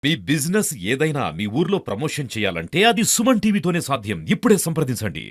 మీ business ఏదైనా మీ ఊర్లో promotion చేయాలంటే అది సుమన్ టీవీతోనే సాధ్యం. ఇప్పుడే సంప్రదించండి.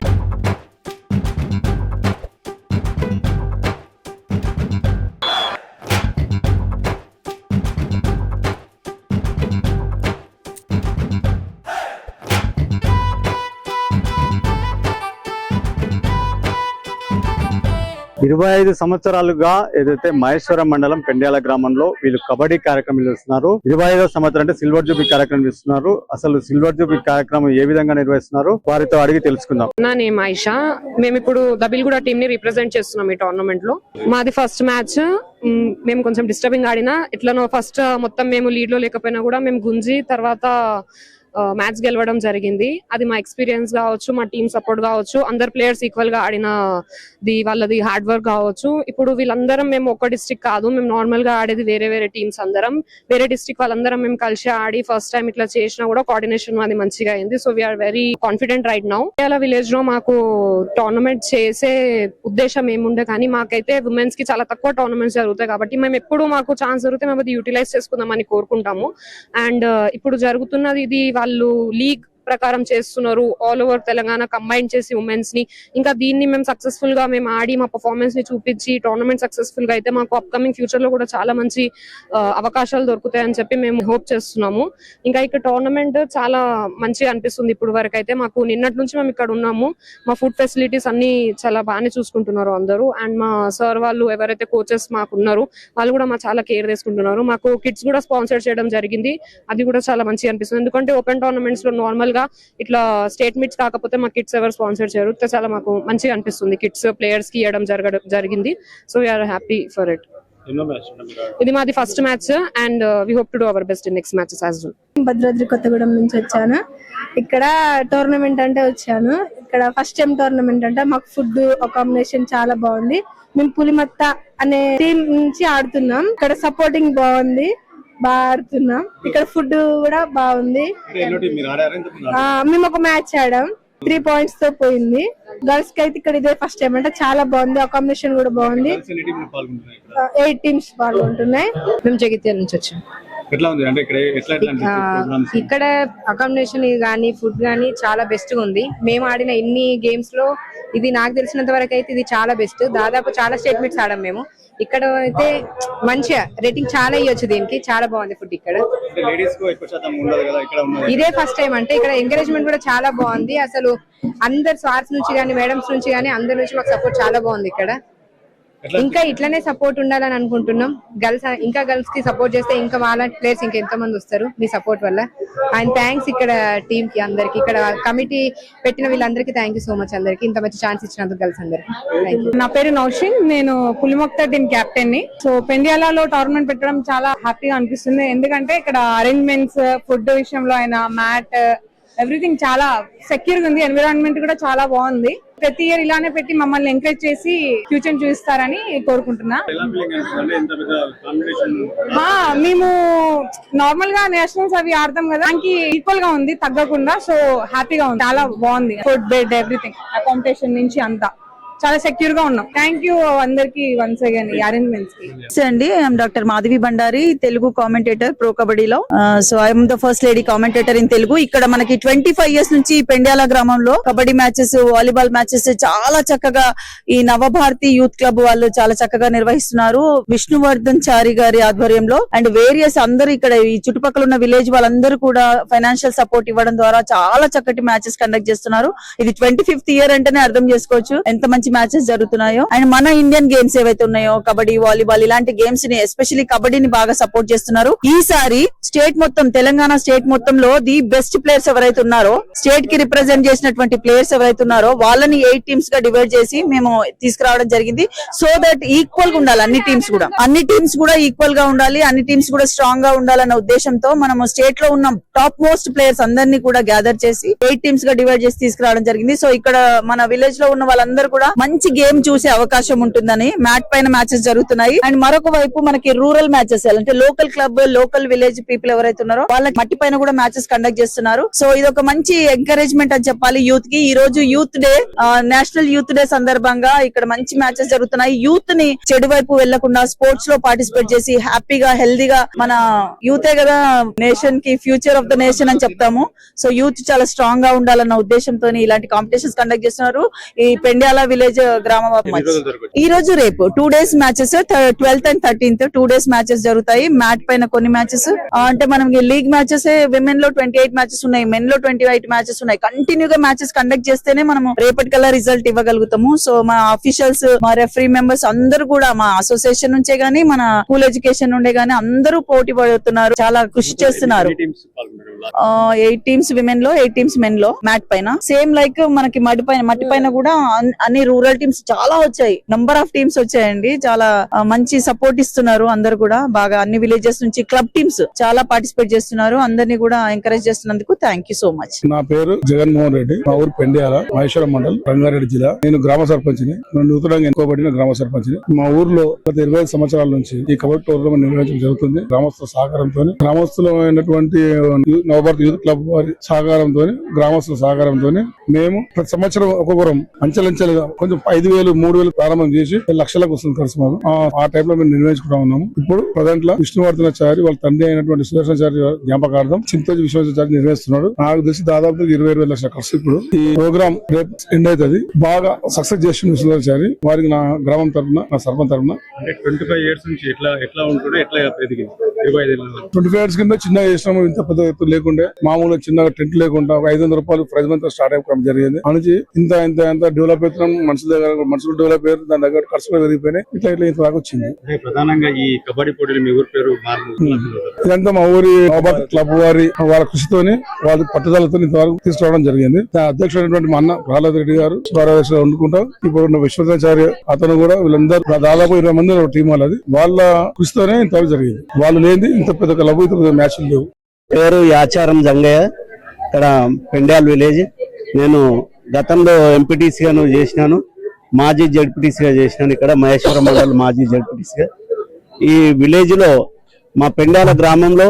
ఇరవై 25 సంవత్సరాలుగా ఏదైతే మహేశ్వరం మండలం పెండ్యాల గ్రామంలో వీళ్ళు కబడ్డీ కార్యక్రమం నిర్వహిస్తున్నారు. 25వ సంవత్సరం అంటే సిల్వర్ జూబ్లీ కార్యక్రమం నిర్వహిస్తున్నారు. అసలు సిల్వర్ జూబ్లీ కార్యక్రమం ఏ విధంగా నిర్వహిస్తున్నారు వారితో అడిగి తెలుసుకుందాం. నా నేమ్ ఆయిషా. మేము ఇప్పుడు దబిల్గూడ టీమ్ ని రిప్రజెంట్ చేస్తున్నాం ఈ టోర్నమెంట్ లో. మాది ఫస్ట్ మ్యాచ్. మేము కొంచెం డిస్టర్బింగ్ ఆడినా ఎట్లనో ఫస్ట్ మొత్తం మేము లీడ్ లో లేకపోయినా కూడా మేము గుంజి తర్వాత మ్యాచ్ గెలవడం జరిగింది. అది మా ఎక్స్పీరియన్స్ కావచ్చు, మా టీమ్ సపోర్ట్ కావచ్చు, అందరు ప్లేయర్స్ ఈక్వల్ గా ఆడినది వాళ్ళది హార్డ్ వర్క్ కావచ్చు. ఇప్పుడు వీళ్ళందరం మేము ఒక్క డిస్ట్రిక్ట్ కాదు, మేము నార్మల్ గా ఆడేది వేరే వేరే టీమ్స్, అందరం వేరే డిస్ట్రిక్ట్ వాళ్ళందరం మేము కలిసి ఆడి ఫస్ట్ టైం ఇట్లా చేసినా కూడా కోఆర్డినేషన్ అది మంచిగా అయింది. So we are very confident right now. ఇలా విలేజ్ లో మాకు టోర్నమెంట్ చేసే ఉద్దేశం ఏముండే కానీ మాకైతే ఉమెన్స్ కి చాలా తక్కువ టోర్నమెంట్స్ జరుగుతాయి కాబట్టి మేము ఎప్పుడు మాకు ఛాన్స్ దొరికితే మేము అది యూటిలైజ్ చేసుకుందామని కోరుకుంటాము. అండ్ ఇప్పుడు జరుగుతున్నది ఇది వాళ్ళు లీగ్ ప్రకారం చేస్తున్నారు, ఆల్ ఓవర్ తెలంగాణ కంబైన్ చేసి ఉమెన్స్ ని. ఇంకా దీన్ని మేము సక్సెస్ఫుల్ గా మేము ఆడి మా పర్ఫార్మెన్స్ ని చూపించి టోర్నమెంట్ సక్సెస్ఫుల్ గా అయితే మాకు అప్కమింగ్ ఫ్యూచర్ లో కూడా చాలా మంచి అవకాశాలు దొరుకుతాయని చెప్పి మేము హోప్ చేస్తున్నాము. ఇంకా ఇక్కడ టోర్నమెంట్ చాలా మంచిగా అనిపిస్తుంది. ఇప్పుడు వరకు అయితే మాకు నిన్నటి నుంచి మేము ఇక్కడ ఉన్నాము. మా ఫుడ్ ఫెసిలిటీస్ అన్ని చాలా బాగానే చూసుకుంటున్నారు అందరూ. అండ్ మా సార్ వాళ్ళు ఎవరైతే కోచెస్ మాకు ఉన్నారు వాళ్ళు కూడా మా చాలా కేర్ తీసుకుంటున్నారు. మాకు కిట్స్ కూడా స్పాన్సర్ చేయడం జరిగింది. అది కూడా చాలా మంచిగా అనిపిస్తుంది. ఎందుకంటే ఓపెన్ టోర్నమెంట్స్ లో నార్మల్ గా ఇట్లా స్టేట్ మీట్స్ కాకపోతే మా కిట్స్ ఎవరు స్పాన్సర్ చేయరు. చాలా మాకు మంచిగా అనిపిస్తుంది. కిట్స్ ప్లేయర్స్ కి ఇవ్వడం జరిగింది. So we are happy for it. ఇది మాది first match and we hope to do our best in next matches as well. Bhadradri Kothagudem నుంచి వచ్చాను. ఇక్కడ టోర్నమెంట్ అంటే వచ్చాను. ఇక్కడ ఫస్ట్ టైం టోర్నమెంట్ అంటే మాకు ఫుడ్ అకామిడేషన్ చాలా బాగుంది. మేము పులిమత్త అనే టీం నుంచి ఆడుతున్నాం. ఇక్కడ సపోర్టింగ్ బాగుంది, బాగా ఆడుతున్నాం. ఇక్కడ ఫుడ్ కూడా బాగుంది. మేము ఒక మ్యాచ్ ఆడాం, 3 points తో పోయింది. గర్ల్స్ కి అయితే ఇక్కడ ఇదే ఫస్ట్ టైం అంటే చాలా బాగుంది. అకామిడేషన్ కూడా బాగుంది. 8 teams పాల్గొంటున్నాయి. మేము జగిత్యాల నుంచి వచ్చాం. ఇక్కడ అకామిడేషన్ గానీ ఫుడ్ గానీ చాలా బెస్ట్ గా ఉంది. మేము ఆడిన ఇన్ని గేమ్స్ లో ఇది నాకు తెలిసినంత వరకు అయితే ఇది చాలా బెస్ట్. దాదాపు చాలా స్టేట్ మీట్స్ ఆడాం మేము. ఇక్కడ అయితే మంచిగా రేటింగ్ చాలా ఇవ్వచ్చు దీనికి. చాలా బాగుంది ఫుడ్ ఇక్కడ. ఇదే ఫస్ట్ టైం అంటే ఇక్కడ ఎంకరేజ్మెంట్ కూడా చాలా బాగుంది. అసలు అందరు సార్స్ నుంచి గానీ మేడమ్స్ నుంచి గానీ అందరి నుంచి మాకు సపోర్ట్ చాలా బాగుంది ఇక్కడ. ఇంకా ఇట్లనే సపోర్ట్ ఉండాలని అనుకుంటున్నాం. గర్ల్స్ కి సపోర్ట్ చేస్తే ఇంకా వాళ్ళ ప్లేయర్స్ ఇంకా ఎంతో మంది వస్తారు మీ సపోర్ట్ వల్ల. అండ్ థ్యాంక్స్ ఇక్కడ టీమ్ కి అందరికి, ఇక్కడ కమిటీ పెట్టిన వీళ్ళందరికీ థ్యాంక్ యూ సో మచ్. అందరికి ఇంత మంచి ఛాన్స్ ఇచ్చినందుకు గర్ల్స్ అందరికి థ్యాంక్ యూ. నా పేరు నౌషిన్, నేను పులిమొక్త టీం కెప్టెన్ ని. సో పెండ్యాలలో టోర్నమెంట్ పెట్టడం చాలా హ్యాపీగా అనిపిస్తుంది. ఎందుకంటే ఇక్కడ అరేంజ్మెంట్స్, ఫుడ్ విషయంలో అయినా, మ్యాట్, ఎవ్రీథింగ్ చాలా సెక్యూర్ గా ఉంది. ఎన్విరాన్మెంట్ కూడా చాలా బాగుంది. ప్రతి ఇయర్ ఇలానే పెట్టి మమ్మల్ని ఎంకరేజ్ చేసి ఫ్యూచర్ చూపిస్తారని కోరుకుంటున్నా. మేము నార్మల్ గా నేషనల్స్ అవి ఆడతాం కదా, దానికి ఈక్వల్ గా ఉంది, తగ్గకుండా. సో హ్యాపీగా ఉంది, చాలా బాగుంది. ఫుడ్, బెడ్, ఎవ్రీథింగ్, అకామిడేషన్ నుంచి అంతా చాలా సెక్యూర్ గా ఉన్నాం. థ్యాంక్ యూ అందరికి వన్స్ అగైన్ ఈ అరేంజ్మెంట్స్ కి. అండి, I'm doctor Madhavi Bandari, Telugu commentator pro కబడ్డీలో. So I'm the first lady commentator in Telugu. ఇక్కడ మనకి 25 years నుంచి పెండ్యాల గ్రామంలో కబడ్డీ మ్యాచెస్, వాలీబాల్ మ్యాచెస్ చాలా చక్కగా ఈ నవభారతి యూత్ క్లబ్ వాళ్ళు చాలా చక్కగా నిర్వహిస్తున్నారు. విష్ణువర్ధన్ చారి గారి ఆధ్వర్యంలో అండ్ వేరియస్ అందరూ ఇక్కడ ఈ చుట్టుపక్కల ఉన్న విలేజ్ వాళ్ళందరూ కూడా ఫైనాన్షియల్ సపోర్ట్ ఇవ్వడం ద్వారా చాలా చక్కటి మ్యాచెస్ కండక్ట్ చేస్తున్నారు. ఇది 25th year అంటేనే అర్థం చేసుకోవచ్చు ఎంత మంచి మ్యాచెస్ జరుగుతున్నాయో. అండ్ మన ఇండియన్ గేమ్స్ ఏవైతే ఉన్నాయో కబడ్డీ, వాలీబాల్, ఇలాంటి గేమ్స్ ని ఎస్పెషల్లీ కబడ్డీని బాగా సపోర్ట్ చేస్తున్నారు. ఈసారి స్టేట్ మొత్తం, తెలంగాణ స్టేట్ మొత్తంలో ది బెస్ట్ ప్లేయర్స్ ఎవరైతే ఉన్నారో, స్టేట్ కి రిప్రజెంట్ చేసినటువంటి ప్లేయర్స్ ఎవరైతే ఉన్నారో వాళ్ళని 8 teams గా డివైడ్ చేసి మేము తీసుకురావడం జరిగింది. సో దట్ ఈక్వల్ గా ఉండాలి అన్ని టీమ్స్ కూడా ఈక్వల్ గా ఉండాలి, అన్ని టీమ్స్ కూడా స్ట్రాంగ్ గా ఉండాలన్న ఉద్దేశంతో మనము స్టేట్ లో ఉన్న టాప్ మోస్ట్ ప్లేయర్స్ అందరినీ కూడా గ్యాదర్ చేసి 8 teams గా డివైడ్ చేసి తీసుకురావడం జరిగింది. సో ఇక్కడ మన విలేజ్ లో ఉన్న వాళ్ళందరూ కూడా మంచి గేమ్ చూసే అవకాశం ఉంటుందని మ్యాట్ పైన మ్యాచెస్ జరుగుతున్నాయి. అండ్ మరొక వైపు మనకి రూరల్ మ్యాచెస్ అంటే local club, local village people ఎవరైతే ఉన్నారో వాళ్ళ మట్టి పైన కూడా మ్యాచెస్ కండక్ట్ చేస్తున్నారు. సో ఇది ఒక మంచి ఎంకరేజ్మెంట్ అని చెప్పాలి యూత్ కి. ఈ రోజు youth day, national youth day సందర్భంగా ఇక్కడ మంచి మ్యాచెస్ జరుగుతున్నాయి. యూత్ ని చెడు వైపు వెళ్లకుండా స్పోర్ట్స్ లో పార్టిసిపేట్ చేసి హ్యాపీగా, హెల్దీగా, మన యూతే కదా నేషన్ కి ఫ్యూచర్ ఆఫ్ ద నేషన్ అని చెప్తాము. సో యూత్ చాలా స్ట్రాంగ్ గా ఉండాలన్న ఉద్దేశంతో ఇలాంటి కాంపిటీషన్స్ కండక్ట్ చేస్తున్నారు. ఈ పెండ్యాల విలేజ్ గ్రామం ఈ రోజు రేపు 2 days matches, 12th and 13th 2 days matches జరుగుతాయి. మ్యాట్ పైన కొన్ని మ్యాచెస్ అంటే మనకి లీగ్ మ్యాచెస్ విమెన్ లో 28 మ్యాచెస్ ఉన్నాయి, మెన్ లో 28 మ్యాచెస్ ఉన్నాయి. కంటిన్యూగా మ్యాచెస్ కండక్ట్ చేస్తేనే మనం రేపటికల్లా రిజల్ట్ ఇవ్వగలుగుతాము. సో మా ఆఫీషియల్స్, మా రెఫరీ మెంబర్స్ అందరూ కూడా మా అసోసియేషన్ నుంచే గానీ, మన స్కూల్ ఎడ్యుకేషన్ నుండే గానీ అందరూ పోటీ పడుతున్నారు, చాలా కృషి చేస్తున్నారు. 8 teams విమెన్ లో, 8 teams మెన్ లో మ్యాట్ పైన. సేమ్ లైక్ మనకి మట్టి పైన కూడా అన్ని రూరల్ టీమ్స్ చాలా వచ్చాయి, నంబర్ ఆఫ్ టీమ్స్ వచ్చాయండి. చాలా మంచి సపోర్ట్ ఇస్తున్నారు అందరు కూడా. బాగా అన్ని విలేజెస్ నుంచి క్లబ్ టీమ్స్ చాలా పార్టిసిపేట్ చేస్తున్నారు. అందరినీ కూడా ఎంకరేజ్ చేస్తున్నందుకు థ్యాంక్ యూ సో మచ్. నా పేరు జగన్మోహన్ రెడ్డి, మా ఊరు పెండ్యాల, మహేశ్వరం మండల్, రంగారెడ్డి జిల్లా. నేను గ్రామ సర్పంచ్ని, నూతనంగా ఎన్నుకోబడిన గ్రామ సర్పంచ్ని. మా ఊర్లో గత 25 సంవత్సరాల నుంచి ఈ కబడ్డీ టోర్నమెంట్ నిర్వహించడం జరుగుతుంది. గ్రామస్తుల సహకారంతో, గ్రామస్తులైనటువంటి నవభారత్ యూత్ క్లబ్ వారి సహకారంతో, గ్రామస్తుల సహకారంతో మేము ప్రతి సంవత్సరం ఒక్కొక్కరం అంచెలంచెలుగా కొంచెం 5,000, 3,000 ప్రారంభం చేసి లక్షలకు వస్తుంది ఖర్చు మాకు. ఆ టైప్ లో మేము నిర్వహించుకుంటా ఉన్నాము. ఇప్పుడు ప్రజెంట్ లో విష్ణువర్ధనాచారి వాళ్ళ తండ్రి అయినటువంటి సుదర్శనాచారి జ్ఞాపకార్థం చింతోజీ విశ్వనాచారి నిర్వహిస్తున్నాడు. నాకు తెలిసి దాదాపు 20,000 లక్షల ఖర్చు. ఇప్పుడు ఈ ప్రోగ్రామ్ రేపు ఎండ్ అవుతుంది. బాగా సక్సెస్ చేసిన సుదర్శనాచారి వారికి నా గ్రామం తరఫున, నా సర్పంచ్ తరఫున 25 years నుంచి ఎట్లా ఉంటుండే, ఎట్లా ఎదిగింది? 25 years కింద చిన్నగా చేసినాము. ఇంత పెద్ద ఎత్తు లేకుండే, మామూలుగా చిన్నగా టెంట్ లేకుండా 500 రూపాయలు ప్రైజ్ మనీ స్టార్ట్ అయిపోవడం జరిగింది. నుంచి ఇంత డెవలప్ అవుతున్నాం. మనుషులు డెవలప్ అయ్యారు, దాని దగ్గర ఖర్చులు పెరిగిపోయినాయి. ఇట్లా ఇంత దాకా వచ్చింది. ప్రధానంగా ఈ కబడ్డీ పోటీలు మీ ఊరి పేరు ఇదంతా మా ఊరి నవభారత్ క్లబ్ వారి వాళ్ళ కృషితోని, వాళ్ళ పట్టుదలతో ఇంతవరకు తీసుకురావడం జరిగింది. అధ్యక్షుడైనటువంటి మా అన్న ప్రహ్లాద్ రెడ్డి గారు సూపర్వైజర్ వండుకుంటాం. ఇప్పుడు విశ్వనాచార్య అతను కూడా, వీళ్ళందరూ దాదాపు 20 మంది టీం వాళ్ళది. వాళ్ళ కృషితోనే ఇంతవరకు జరిగింది. వాళ్ళు లేని ఇంత పెద్ద క్లబ్, ఇంత పెద్ద మ్యాచ్లు లేవు. పేరు యాచారం జంగయ్య, ఇక్కడ పెండ్యాల్ విలేజ్. నేను గతంలో ఎంపీటీసీగా చేసినాను, మాజీ జడ్పీటీసీగా చేసినాను. ఇక్కడ మహేశ్వరం మండల్ మాజీ జడ్పీటీసీగా. ఈ విలేజ్ లో, మా పెండ్యాల గ్రామంలో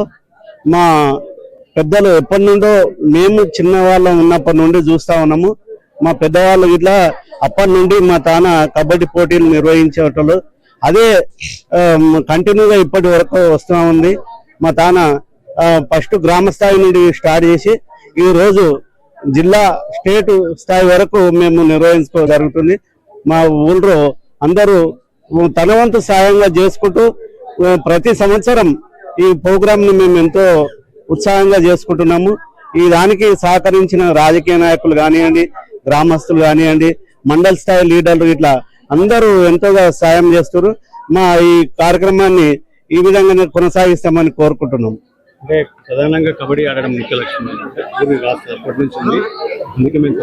మా పెద్దలు ఎప్పటి నుండో, మేము చిన్నవాళ్ళం ఉన్నప్పటి నుండి చూస్తా ఉన్నాము. మా పెద్దవాళ్ళు ఇట్లా అప్పటి నుండి మా తాన కబడ్డీ పోటీలు నిర్వహించేటోళ్ళు. అదే కంటిన్యూగా ఇప్పటి వరకు వస్తూ ఉంది. మా తాన ఫస్ట్ గ్రామ స్థాయి నుండి స్టార్ట్ చేసి ఈ రోజు జిల్లా, స్టేట్ స్థాయి వరకు మేము నిర్వహించుకో జరుగుతుంది. మా ఊళ్ళో అందరూ తన వంతు సాయంగా చేసుకుంటూ ప్రతి సంవత్సరం ఈ ప్రోగ్రామ్ ని మేము ఎంతో ఉత్సాహంగా చేసుకుంటున్నాము. ఈ దానికి సహకరించిన రాజకీయ నాయకులు కానివ్వండి, గ్రామస్తులు కానివ్వండి, మండల స్థాయి లీడర్లు, ఇట్లా అందరూ ఎంతోగా సాయం చేస్తారు. మా ఈ కార్యక్రమాన్ని ఈ విధంగానే కొనసాగిస్తామని కోరుకుంటున్నాం. అంటే ప్రధానంగా కబడ్డీ ఆడడం ముఖ్య లక్ష్యం ఏంటంటే అప్పటి నుంచి ఉంది. అందుకే మేము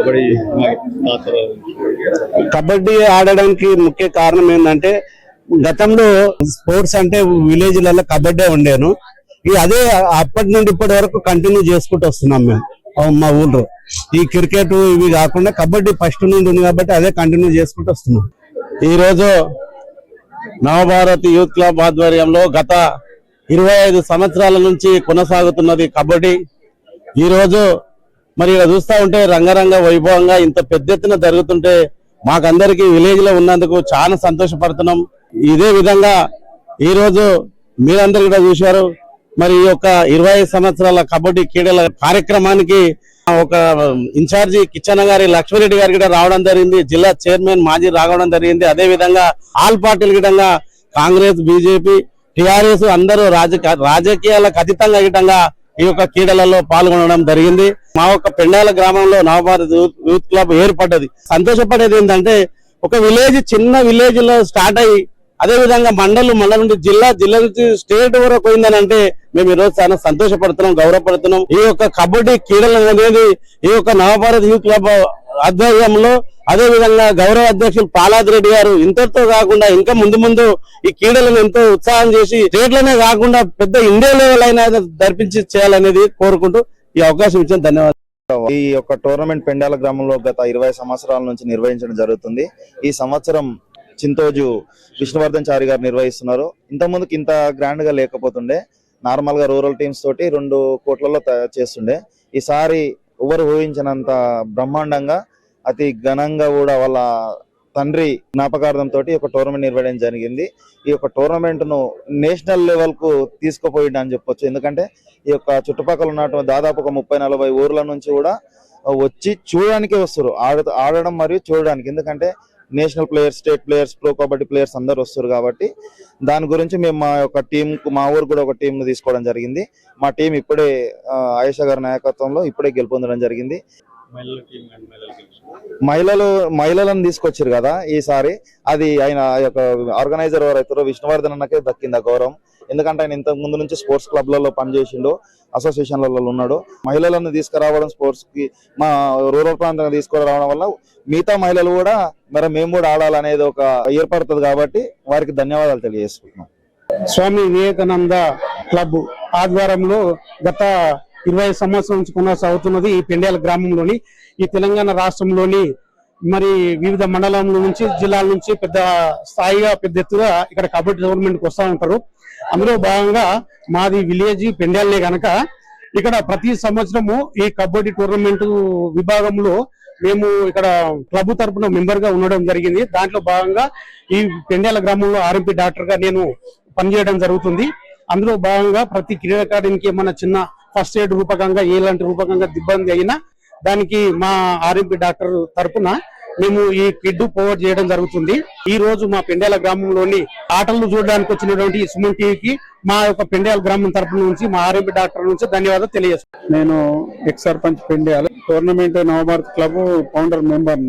కబడ్డీ ఆడడానికి ముఖ్య కారణం ఏంటంటే, గతంలో స్పోర్ట్స్ అంటే విలేజ్లలో కబడ్డీ ఉండేను. అదే అప్పటి నుండి ఇప్పటి వరకు కంటిన్యూ చేసుకుంటూ వస్తున్నాం మేము మా ఊళ్ళో. ఈ క్రికెట్ ఇవి కాకుండా కబడ్డీ ఫస్ట్ నుండి ఉంది కాబట్టి అదే కంటిన్యూ చేసుకుంటూ వస్తున్నాం. ఈ రోజు నవభారత్ యూత్ క్లబ్ ఆధ్వర్యంలో గత 25 సంవత్సరాల నుంచి కొనసాగుతున్నది కబడ్డీ. ఈ రోజు మరి ఇక్కడ చూస్తా ఉంటే రంగరంగ వైభవంగా ఇంత పెద్ద ఎత్తున జరుగుతుంటే మాకందరికి విలేజ్ లో ఉన్నందుకు చాలా సంతోషపడుతున్నాం. ఇదే విధంగా ఈ రోజు మీరందరూ కూడా చూశారు. మరి ఈ యొక్క 25 సంవత్సరాల కబడ్డీ క్రీడల కార్యక్రమానికి ఒక ఇన్ఛార్జి కిచ్చన్న గారి లక్ష్మీరెడ్డి గారి కూడా రావడం జరిగింది. జిల్లా చైర్మన్ మాజీ రావడం జరిగింది. అదే విధంగా ఆల్ పార్టీల గిటంగా కాంగ్రెస్, బీజేపీ, టిఆర్ఎస్ అందరూ రాజకీయాలకు అతీతంగా గిటంగా ఈ యొక్క క్రీడలలో పాల్గొనడం జరిగింది. మా యొక్క పెండ్యాల గ్రామంలో నవభారత్ యూత్ క్లబ్ ఏర్పడ్డది. సంతోషపడేది ఏంటంటే, ఒక విలేజ్, చిన్న విలేజ్ లో స్టార్ట్ అయ్యి అదే విధంగా మండలం నుండి జిల్లా నుంచి స్టేట్ వరకు పోయిందని అంటే మేము ఈరోజు చాలా సంతోషపడుతున్నాం, గౌరవపడుతున్నాం. ఈ యొక్క కబడ్డీ క్రీడలు అనేది ఈ యొక్క నవభారత్ యూత్ క్లబ్ ఆధ్వర్యంలో, అదే విధంగా గౌరవ అధ్యక్షులు ప్రహ్లాద్ రెడ్డి గారు ఇంతటితో కాకుండా ఇంకా ముందు ఈ క్రీడలను ఎంతో ఉత్సాహం చేసి స్టేట్ లోనే కాకుండా పెద్ద ఇండియా లెవెల్ అయినా జరిపించి చేయాలనేది కోరుకుంటూ ఈ అవకాశం ఇచ్చిన ధన్యవాదాలు. ఈ యొక్క టోర్నమెంట్ పెండ్యాల గ్రామంలో గత 20 సంవత్సరాల నుంచి నిర్వహించడం జరుగుతుంది. ఈ సంవత్సరం చింతోజు విష్ణువర్ధన్ చారి గారు నిర్వహిస్తున్నారు. ఇంతకుముందుకు ఇంత గ్రాండ్ గా లేకపోతుండే, నార్మల్ గా రూరల్ టీమ్స్ తోటి 2 కోట్లలో చేస్తుండే. ఈసారి ఎవరు ఊహించినంత బ్రహ్మాండంగా అతి ఘనంగా కూడా వాళ్ళ తండ్రి జ్ఞాపకార్థంతో ఒక టోర్నమెంట్ నిర్వహించడం జరిగింది. ఈ యొక్క టోర్నమెంట్ ను నేషనల్ లెవెల్ కు తీసుకుపోయింది అని చెప్పొచ్చు. ఎందుకంటే ఈ యొక్క చుట్టుపక్కల ఉన్నటువంటి దాదాపు ఒక 30-40 ఊర్ల నుంచి కూడా వచ్చి చూడడానికే వస్తారు, ఆడడం మరియు చూడడానికి. ఎందుకంటే national players, state players, pro kabaddi players అందరు వస్తారు కాబట్టి దాని గురించి మేము మా యొక్క టీం మా ఊరు కూడా ఒక టీం ను తీసుకోవడం జరిగింది. మా టీం ఇప్పుడే ఆయేషా గారి నాయకత్వంలో ఇప్పుడే గెలుపొందడం జరిగింది. మహిళలను తీసుకొచ్చారు కదా ఈసారి, అది ఆయన యొక్క ఆర్గనైజర్ ఎవరైతారో విష్ణువర్ధన్ అన్నకే దక్కింది ఆ గౌరవం. ఎందుకంటే ఆయన ఇంతకు ముందు నుంచి స్పోర్ట్స్ క్లబ్లలో పనిచేసిండు, అసోసియేషన్లలో ఉన్నాడు. మహిళలను తీసుకురావడం, స్పోర్ట్స్ కి మా రూరల్ ప్రాంతంగా తీసుకురావడం వల్ల మిగతా మహిళలు కూడా మరి మేము కూడా ఆడాలనేది ఒక ఏర్పడుతుంది కాబట్టి వారికి ధన్యవాదాలు తెలియజేసుకుంటున్నాం. స్వామి వివేకానంద క్లబ్ ఆధ్వర్యంలో గత 20 సంవత్సరాల నుంచి కొనసాగుతున్నది ఈ పెండ్యాల గ్రామంలోని. ఈ తెలంగాణ రాష్ట్రంలోని మరి వివిధ మండలం నుంచి, జిల్లాల నుంచి పెద్ద స్థాయిగా, పెద్ద ఎత్తుగా ఇక్కడ కబడ్డీ టోర్నమెంట్ వస్తూ ఉంటారు. అందులో భాగంగా మాది విలేజ్ పెండ్యాలనే గనక ఇక్కడ ప్రతి సంవత్సరము ఈ కబడ్డీ టోర్నమెంట్ విభాగంలో మేము ఇక్కడ క్లబ్ తరపున మెంబర్ గా ఉండడం జరిగింది. దాంట్లో భాగంగా ఈ పెండ్యాల గ్రామంలో ఆర్ఎంపీ డాక్టర్ గా నేను పనిచేయడం జరుగుతుంది. అందులో భాగంగా ప్రతి క్రీడాకారునికి ఏమన్నా చిన్న ఫస్ట్ ఎయిడ్ రూపకంగా, ఎలాంటి రూపకంగా ఇబ్బంది అయినా దానికి మా ఆర్ఎంపీ డాక్టర్ తరపున మేము ఈ కిడ్ ప్రొవైడ్ చేయడం జరుగుతుంది. ఈ రోజు మా పెండ్యాల గ్రామంలోని ఆటలు చూడడానికి వచ్చినటువంటి సుమన్ టీవీకి మా యొక్క పెండ్యాల గ్రామం తరపు నుంచి, మా ఆర్ఎంపీ డాక్టర్ నుంచి ధన్యవాదాలు తెలియజేస్తున్నాను. నేను ex sarpanch Pendyala tournament Navbharat club founder member.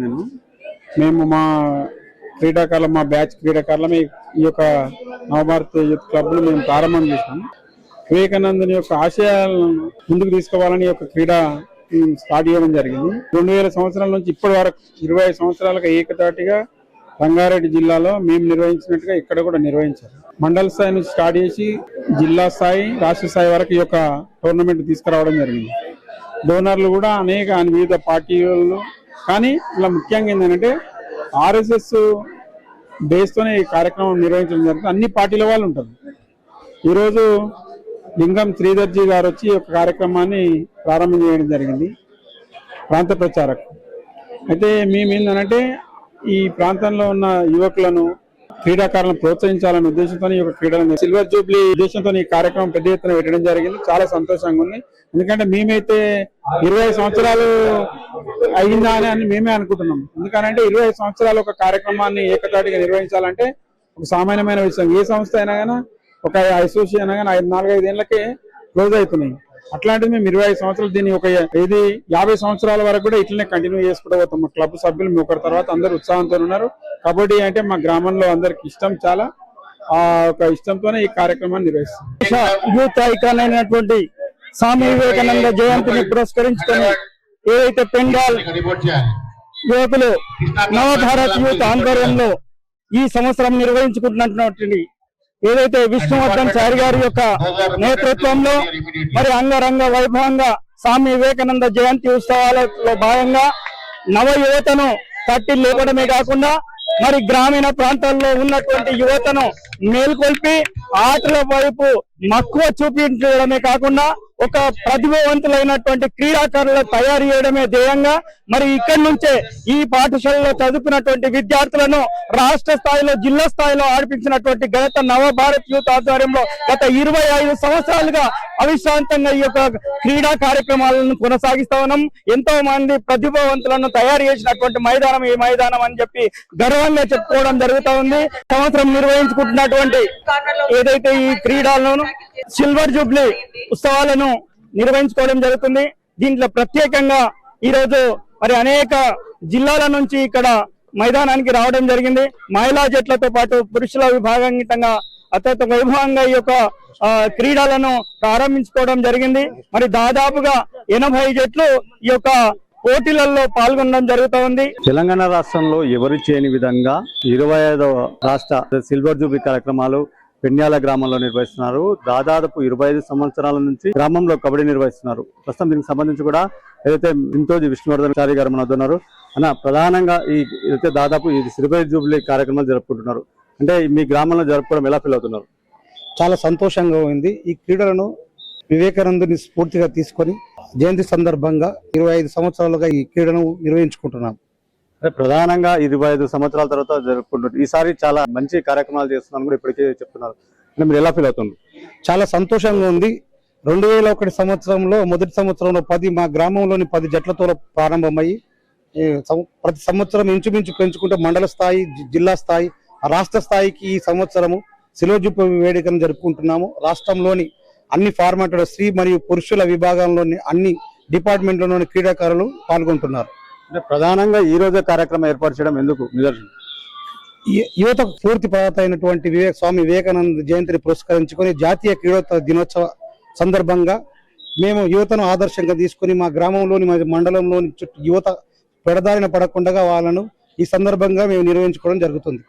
మేము మా క్రీడాకారులు, మా బ్యాచ్ క్రీడాకారులమే ఈ యొక్క నవభారత్ యూత్ క్లబ్ ను మేము ప్రారంభం చేసాము. వివేకానందుని యొక్క ఆశయాలను ముందుకు తీసుకోవాలని ఒక క్రీడా స్టార్ట్ చేయడం జరిగింది. 2000 సంవత్సరాల నుంచి ఇప్పటి వరకు 20 సంవత్సరాలుగా ఏకతాటిగా రంగారెడ్డి జిల్లాలో మేము నిర్వహించినట్టుగా ఇక్కడ కూడా నిర్వహించారు. మండల స్థాయి నుంచి స్టార్ట్ చేసి జిల్లా స్థాయి, రాష్ట్ర స్థాయి వరకు ఈ యొక్క టోర్నమెంట్ తీసుకురావడం జరిగింది. డోనర్లు కూడా అనేక వివిధ పార్టీలు, కానీ ఇలా ముఖ్యంగా ఏంటంటే RSS బేస్ తోనే ఈ కార్యక్రమం నిర్వహించడం జరుగుతుంది. అన్ని పార్టీల వాళ్ళు ఉంటారు. ఈరోజు లింగం శ్రీధర్జీ గారు వచ్చి ఒక కార్యక్రమాన్ని ప్రారంభం చేయడం జరిగింది, ప్రాంత ప్రచారకు. అయితే మేము ఏంటంటే ఈ ప్రాంతంలో ఉన్న యువకులను, క్రీడాకారులను ప్రోత్సహించాలనే ఉద్దేశంతో ఈ యొక్క క్రీడలను సిల్వర్ జూబ్లీ ఉద్దేశంతో ఈ కార్యక్రమం పెద్ద ఎత్తున పెట్టడం జరిగింది. చాలా సంతోషంగా ఉంది. ఎందుకంటే మేమైతే 20 సంవత్సరాలు అయిందా అని మేమే అనుకుంటున్నాం. ఎందుకనంటే 20 సంవత్సరాలు ఒక కార్యక్రమాన్ని ఏకతాటిగా నిర్వహించాలంటే ఒక సామాన్యమైన విషయం. ఏ సంస్థ అయినా కానీ, ఒక అసోసియేషన్ అయినా కానీ 4-5 ఏళ్లకే క్లోజ్ అవుతున్నాయి. అట్లాంటిది మేము 25 సంవత్సరాలు దీన్ని ఒక 50 సంవత్సరాల వరకు కూడా ఇట్లనే కంటిన్యూ చేసుకుంటూ పోతాం. మా క్లబ్ సభ్యులు మీ ఒకరి తర్వాత అందరూ ఉత్సాహంతో ఉన్నారు. కబడ్డీ అంటే మా గ్రామంలో అందరికి ఇష్టం. చాలా ఆ ఒక ఇష్టంతోనే ఈ కార్యక్రమాన్ని నిర్వహిస్తాం. యూత్ ఐకాన్ అయినటువంటి స్వామి వివేకానంద జయంతిని పురస్కరించుకొని ఏదైతే పెండాల్ యువకులు నవభారత్ యూత్ ఆధ్వర్యంలో ఈ సంవత్సరం నిర్వహించుకుంటున్నటువంటి ఏదైతే విష్ణువర్ధన్ చారి గారి యొక్క నేతృత్వంలో మరి అంగరంగ వైభవంగా స్వామి వివేకానంద జయంతి ఉత్సవాలలో భాగంగా నవ యువతను తట్టి లేపడమే కాకుండా మరి గ్రామీణ ప్రాంతాల్లో ఉన్నటువంటి యువతను మేల్కొల్పి ఆటల వైపు మక్కువ చూపించడమే కాకుండా ఒక ప్రతిభావంతులైనటువంటి క్రీడాకారులు తయారు చేయడమే ధ్యేయంగా మరి ఇక్కడి నుంచే ఈ పాఠశాలలో చదువుకున్నటువంటి విద్యార్థులను రాష్ట్ర స్థాయిలో, జిల్లా స్థాయిలో ఆడిపించినటువంటి ఘనత నవభారత్ యూత్ ఆధ్వర్యంలో గత 25 సంవత్సరాలుగా అవిశ్రాంతంగా ఈ యొక్క క్రీడా కార్యక్రమాలను కొనసాగిస్తా ఉన్నాం. ఎంతో మంది ప్రతిభావంతులను తయారు చేసినటువంటి మైదానం ఈ మైదానం అని చెప్పి గర్వంగా చెప్పుకోవడం జరుగుతూ ఉంది. సంవత్సరం నిర్వహించుకుంటున్నటువంటి ఏదైతే ఈ క్రీడలను సిల్వర్ జూబ్లీ ఉత్సవాలను నిర్వహించుకోవడం జరుగుతుంది. దీంట్లో ప్రత్యేకంగా ఈ రోజు మరి అనేక జిల్లాల నుంచి ఇక్కడ మైదానానికి రావడం జరిగింది. మహిళా జట్లతో పాటు పురుషుల విభాగంగా అత్యంత వైభవంగా ఈ యొక్క క్రీడలను ప్రారంభించుకోవడం జరిగింది. మరి దాదాపుగా 80 జట్లు ఈ యొక్క పోటీలలో పాల్గొనడం జరుగుతూ ఉంది. తెలంగాణ రాష్ట్రంలో ఎవరు చేయని విధంగా 25వ రాష్ట్ర సిల్వర్ జూబ్లీ కార్యక్రమాలు పెండ్యాల గ్రామంలో నిర్వహిస్తున్నారు. దాదాపు 25 సంవత్సరాల నుంచి గ్రామంలో కబడ్డీ నిర్వహిస్తున్నారు. ప్రస్తుతం దీనికి సంబంధించి కూడా ఏదైతే చింతోజు విష్ణువర్ధన్ చారి గారు మన వద్ద ఉన్నారు. అన్న, ప్రధానంగా ఏదైతే దాదాపు ఇది సిల్వర్ జూబ్లీ కార్యక్రమాలు జరుపుకుంటున్నారు. అంటే మీ గ్రామంలో జరుపుకోవడం ఎలా ఫీల్ అవుతున్నారు? చాలా సంతోషంగా ఉంది. ఈ క్రీడలను వివేకానందుని స్ఫూర్తిగా తీసుకొని జయంతి సందర్భంగా 25 సంవత్సరాలుగా ఈ క్రీడను నిర్వహించుకుంటున్నాం. అంటే ప్రధానంగా 25 సంవత్సరాల తర్వాత జరుపుకుంటున్నారు. ఈసారి చాలా మంచి కార్యక్రమాలు చేస్తున్నాను కూడా ఇప్పటికే చెప్తున్నారు. అంటే మీరు ఎలా ఫీల్ అవుతుంది? చాలా సంతోషంగా ఉంది. 2001 సంవత్సరంలో మొదటి సంవత్సరంలో మా గ్రామంలోని 10 జట్లతో ప్రారంభమయ్యి ప్రతి సంవత్సరం ఇంచుమించు పెంచుకుంటే మండల స్థాయి, జిల్లా స్థాయి, రాష్ట్ర స్థాయికి ఈ సంవత్సరము సిల్వర్ జూబ్లీ వేడుకను జరుపుకుంటున్నాము. రాష్ట్రంలోని అన్ని ఫార్మాట్లో స్త్రీ మరియు పురుషుల విభాగంలోని అన్ని డిపార్ట్మెంట్లలోని క్రీడాకారులు పాల్గొంటున్నారు. అంటే ప్రధానంగా ఈ రోజు కార్యక్రమం ఏర్పాటు చేయడం ఎందుకు నిదర్శనం? యువత పూర్తి ప్రదాత అయినటువంటి స్వామి వివేకానంద జయంతిని పురస్కరించుకొని జాతీయ క్రీడోత్సవ దినోత్సవ సందర్భంగా మేము యువతను ఆదర్శంగా తీసుకుని మా గ్రామంలోని మా మండలంలోని యువత పెడదారిన పడకుండా వాళ్ళను ఈ సందర్భంగా మేము నిర్వహించుకోవడం జరుగుతుంది.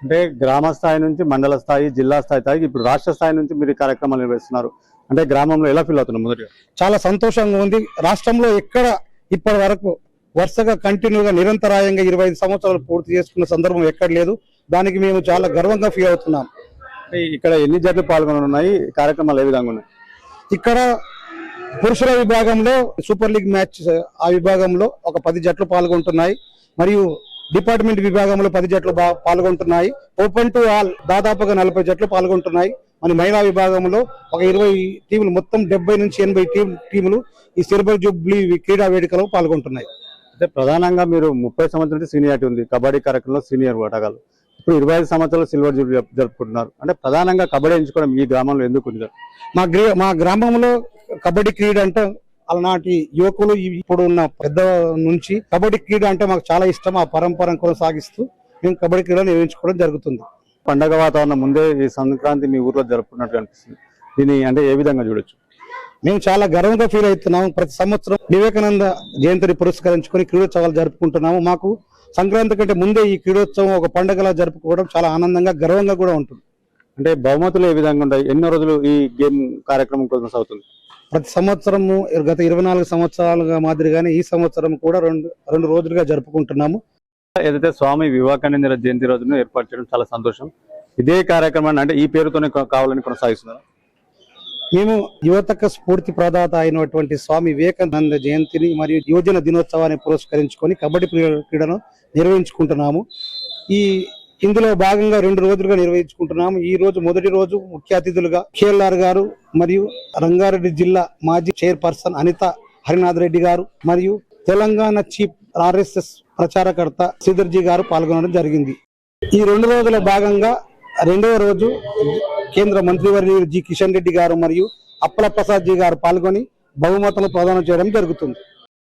అంటే గ్రామ స్థాయి నుంచి మండల స్థాయి, జిల్లా స్థాయి, ఇప్పుడు రాష్ట్ర స్థాయి నుంచి మీరు ఈ కార్యక్రమాలు నిర్వహిస్తున్నారు. అంటే గ్రామంలో ఎలా ఫీల్ అవుతున్నారు? మొదటిగా చాలా సంతోషంగా ఉంది. రాష్ట్రంలో ఎక్కడ ఇప్పటి వరకు వరుసగా కంటిన్యూగా నిరంతరాయంగా 25 సంవత్సరాలు పూర్తి చేసుకున్న సందర్భం ఎక్కడ లేదు. దానికి మేము చాలా గర్వంగా ఫీల్ అవుతున్నాం. ఇక్కడ ఎన్ని జట్లు పాల్గొనున్నాయి? కార్యక్రమాలు ఏ విధంగా ఉన్నాయి? ఇక్కడ పురుషుల విభాగంలో సూపర్ లీగ్ మ్యాచ్ ఆ విభాగంలో ఒక 10 జట్లు పాల్గొంటున్నాయి. మరియు డిపార్ట్మెంట్ విభాగంలో 10 జట్లు పాల్గొంటున్నాయి. ఓపెన్ టు ఆల్ దాదాపుగా 40 జట్లు పాల్గొంటున్నాయి. మన మహిళా విభాగంలో ఒక 20 టీములు, మొత్తం 70 నుంచి 80 టీములు ఈ సిల్వర్ జూబ్లీ క్రీడా వేడుకలో పాల్గొంటున్నాయి. అంటే ప్రధానంగా మీరు 30 సంవత్సరాల నుంచి సీనియారిటీ ఉంది కబడ్డీ కార్యక్రమంలో, సీనియర్ ఆటగాళ్ళు. ఇప్పుడు 25 సంవత్సరాలు సిల్వర్ జూబ్లీ జరుపుకుంటున్నారు. అంటే ప్రధానంగా కబడ్డీ ఎంచుకోవడం ఈ గ్రామంలో ఎందుకు ఉంది? మా గ్రామంలో కబడ్డీ క్రీడ అంటే అలాంటి యువకులు ఇప్పుడు ఉన్న పెద్ద నుంచి కబడ్డీ క్రీడ అంటే మాకు చాలా ఇష్టం. ఆ పరంపరను కొనసాగిస్తూ మేము కబడ్డీ క్రీడ నిర్వహించుకోవడం జరుగుతుంది. పండగ వాతావరణం ముందే ఈ సంక్రాంతి మీ ఊర్లో జరుపుకున్నట్టు అనిపిస్తుంది. దీన్ని అంటే ఏ విధంగా చూడొచ్చు? మేము చాలా గర్వంగా ఫీల్ అవుతున్నాము. ప్రతి సంవత్సరం వివేకానంద జయంతిని పురస్కరించుకొని క్రీడోత్సవాలు జరుపుకుంటున్నాము. మాకు సంక్రాంతి కంటే ముందే ఈ క్రీడోత్సవం ఒక పండుగలా జరుపుకోవడం చాలా ఆనందంగా, గర్వంగా కూడా ఉంటుంది. అంటే బహుమతులు ఏ విధంగా ఉంటాయి? ఎన్నో రోజులు ఈ గేమ్ కార్యక్రమం కొనసాగుతుంది? ప్రతి సంవత్సరము గత 24 సంవత్సరాలుగా మాదిరిగానే ఈ సంవత్సరం కూడా రెండు రోజులుగా జరుపుకుంటున్నాము. ఏదైతే స్వామి వివేకానంద జయంతి రోజును ఏర్పాటు చేయడం చాలా సంతోషం. ఇదే కార్యక్రమాన్ని అంటే ఈ పేరుతోనే కావాలని కొనసాగిస్తున్నారు. మేము యువతకు స్ఫూర్తి ప్రదాత అయినటువంటి స్వామి వివేకానంద జయంతిని మరియు యువజన దినోత్సవాన్ని పురస్కరించుకొని కబడ్డీ క్రీడను నిర్వహించుకుంటున్నాము. ఇందులో భాగంగా 2 రోజులుగా నిర్వహించుకుంటున్నాము. ఈ రోజు మొదటి రోజు ముఖ్య అతిథులుగా కేఎల్ఆర్ గారు మరియు రంగారెడ్డి జిల్లా మాజీ చైర్పర్సన్ అనిత హరినాథ్ రెడ్డి గారు మరియు తెలంగాణ చీఫ్ RSS ప్రచారకర్త శ్రీధర్జీ గారు పాల్గొనడం జరిగింది. ఈ 2 రోజుల భాగంగా 2వ రోజు కేంద్ర మంత్రివర్యులు జి కిషన్ రెడ్డి గారు మరియు అప్పల ప్రసాద్ జీ గారు పాల్గొని బహుమతులు ప్రదానం చేయడం జరుగుతుంది.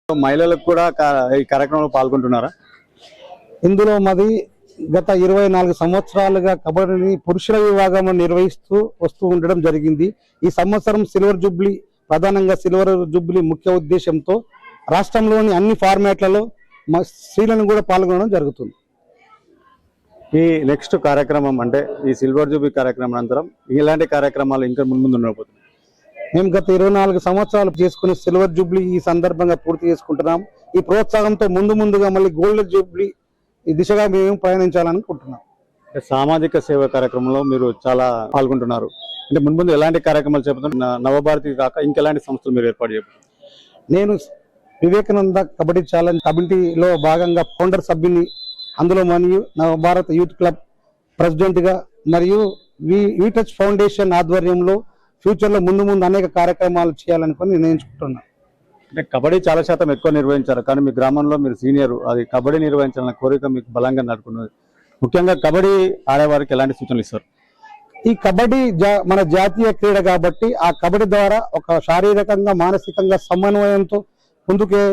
మహిళలకు కూడా ఈ కార్యక్రమంలో పాల్గొంటున్నారా? ఇందులో మాది గత 24 సంవత్సరాలుగా కబడ్డీని పురుషుల విభాగంలో నిర్వహిస్తూ వస్తూ ఉండడం జరిగింది. ఈ సంవత్సరం సిల్వర్ జూబ్లీ, ప్రధానంగా సిల్వర్ జూబ్లీ ముఖ్య ఉద్దేశంతో రాష్ట్రంలోని అన్ని ఫార్మాట్లలో స్త్రీలను కూడా పాల్గొనడం జరుగుతుంది. ఈ నెక్స్ట్ కార్యక్రమం అంటే ఈ సిల్వర్ జూబ్లీ కార్యక్రమం అనంతరం ఇలాంటి కార్యక్రమాలు ఇంకా ముందు ఉండబోతుంది. మేము గత 24 సంవత్సరాలు చేసుకునే సిల్వర్ జూబ్లీ ఈ సందర్భంగా పూర్తి చేసుకుంటున్నాం. ఈ ప్రోత్సాహంతో ముందుగా మళ్ళీ గోల్డ్ జూబ్లీ ఈ దిశగా మేము ప్రయాణించాలనుకుంటున్నాం. సామాజిక సేవ కార్యక్రమంలో మీరు చాలా పాల్గొంటున్నారు. అంటే ముందు ఎలాంటి కార్యక్రమాలు చేపడుతున్నారు? నవభారతి కాక ఇంకెలాంటి సంస్థలు మీరు ఏర్పాటు చేయబోతున్నారు? నేను వివేకానంద కబడ్డీ ఛాలెంజ్ కమిటీలో భాగంగా ఫౌండర్ సభ్యుని, అందులో మరియు నవభారత్ యూత్ క్లబ్ ప్రెసిడెంట్ గా మరియు వి టచ్ ఫౌండేషన్ ఆధ్వర్యంలో ఫ్యూచర్ లో ముందు అనేక కార్యక్రమాలు చేయాలనుకుని నిర్ణయించుకుంటున్నాను. అంటే కబడ్డీ చాలా శాతం ఎక్కువ నిర్వహించారు, కానీ మీ గ్రామంలో మీరు సీనియర్, అది కబడ్డీ నిర్వహించాలన్న కోరిక మీకు బలంగా నడుపుకున్నది. ముఖ్యంగా కబడ్డీ ఆడేవారికి ఎలాంటి సూచనలు ఇస్తారు? ఈ కబడ్డీ మన జాతీయ క్రీడ కాబట్టి ఆ కబడ్డీ ద్వారా ఒక శారీరకంగా, మానసికంగా సమన్వయంతో ముందుకే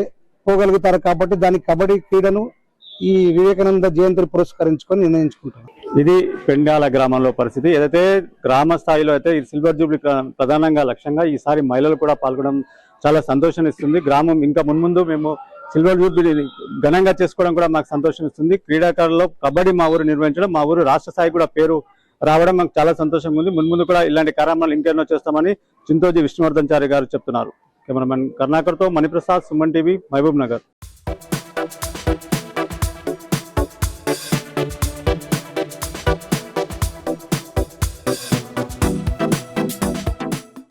పోగలుగుతారు. కాబట్టి దాని కబడ్డీ క్రీడను ఈ వివేకానంద జయంతిని పురస్కరించుకొని నిర్ణయించుకుంటారు. ఇది పెండ్యాల గ్రామంలో పరిస్థితి. ఏదైతే గ్రామ స్థాయిలో అయితే ఈ సిల్వర్ జూబ్లీ ప్రధానంగా లక్ష్యంగా ఈసారి మహిళలు కూడా పాల్గొనడం చాలా సంతోషం ఇస్తుంది. గ్రామం ఇంకా మున్ముందు మేము సిల్వర్ జూబ్లీ ఘనంగా చేసుకోవడం కూడా మాకు సంతోషం ఇస్తుంది. క్రీడాకారుల్లో కబడ్డీ మా ఊరు నిర్వహించడం, మా ఊరు రాష్ట్ర స్థాయి కూడా పేరు రావడం మాకు చాలా సంతోషంగా ఉంది. ముందు కూడా ఇలాంటి కార్యక్రమాలు ఇంకెన్నో చేస్తామని చింతోజీ విష్ణువర్ధన్ చారి గారు చెప్తున్నారు. కెమెరామెన్ కర్ణాకర్తో మణిప్రసాద్, సుమన్ టీవీ, మహబూబ్ నగర్.